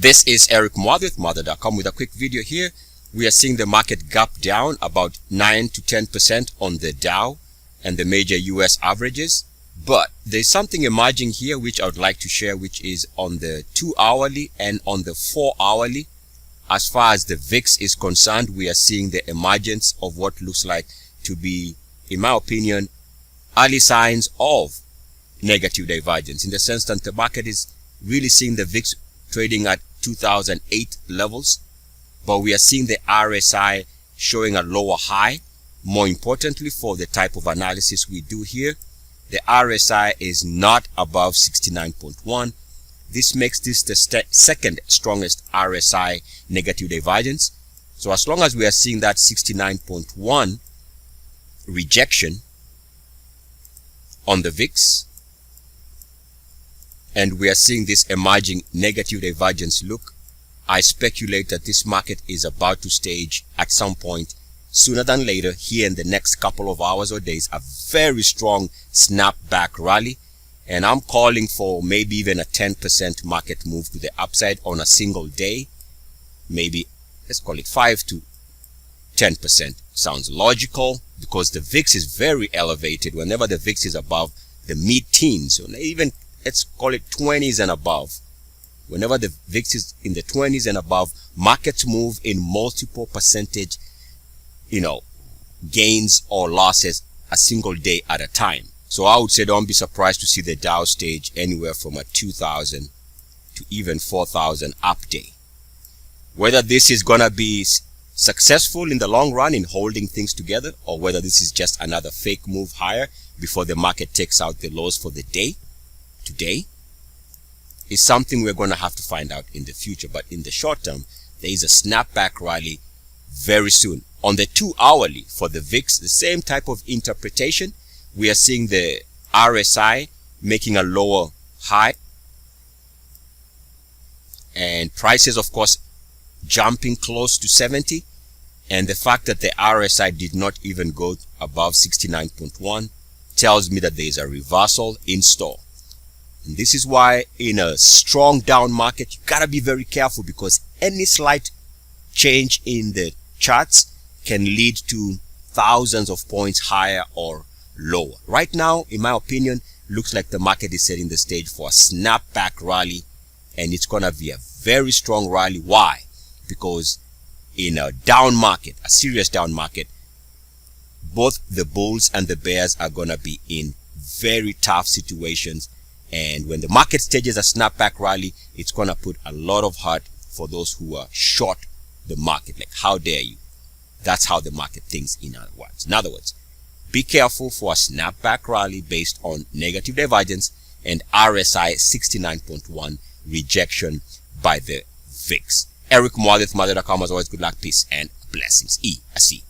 This is Eric Muathe with Muathe.com with a quick video here. We are seeing the market gap down about 9 to 10% on the Dow and the major US averages. But there's something emerging here which I would like to share, which is on the 2-hourly and on the 4-hourly. As far as the VIX is concerned, we are seeing the emergence of what looks like to be, in my opinion, early signs of negative divergence, in the sense that the market is really seeing the VIX trading at 2008 levels, but we are seeing the RSI showing a lower high. More importantly, for the type of analysis we do here, the RSI is not above 69.1. This makes this the second strongest RSI negative divergence. So as long as we are seeing that 69.1 rejection on the VIX, and we are seeing this emerging negative divergence look, I speculate that this market is about to stage at some point sooner than later here in the next couple of hours or days a very strong snapback rally, and I'm calling for maybe even a 10% market move to the upside on a single day. Maybe let's call it 5 to 10%. Sounds logical because the VIX is very elevated. Whenever the VIX is above the mid-teens, or even let's call it 20s and above, whenever the VIX is in the 20s and above, markets move in multiple percentage, gains or losses a single day at a time. So I would say don't be surprised to see the Dow stage anywhere from a 2,000 to even 4,000 up day. Whether this is going to be successful in the long run in holding things together, or whether this is just another fake move higher before the market takes out the lows for the day today, is something we're going to have to find out in the future. But in the short term, there is a snapback rally very soon. On the 2-hourly for the VIX, the same type of interpretation. We are seeing the RSI making a lower high, and prices, of course, jumping close to 70. And the fact that the RSI did not even go above 69.1 tells me that there is a reversal in store. And this is why in a strong down market, you gotta be very careful, because any slight change in the charts can lead to thousands of points higher or lower. Right now, in my opinion, looks like the market is setting the stage for a snapback rally, and it's gonna be a very strong rally. Why? Because in a down market, a serious down market, both the bulls and the bears are gonna be in very tough situations. And when the market stages a snapback rally, it's going to put a lot of hurt for those who are short the market. Like, how dare you? That's how the market thinks, in other words. In other words, be careful for a snapback rally based on negative divergence and RSI 69.1 rejection by the VIX. Eric Muathe with Muathe.com. As always, good luck, peace, and blessings. E-A-C-S.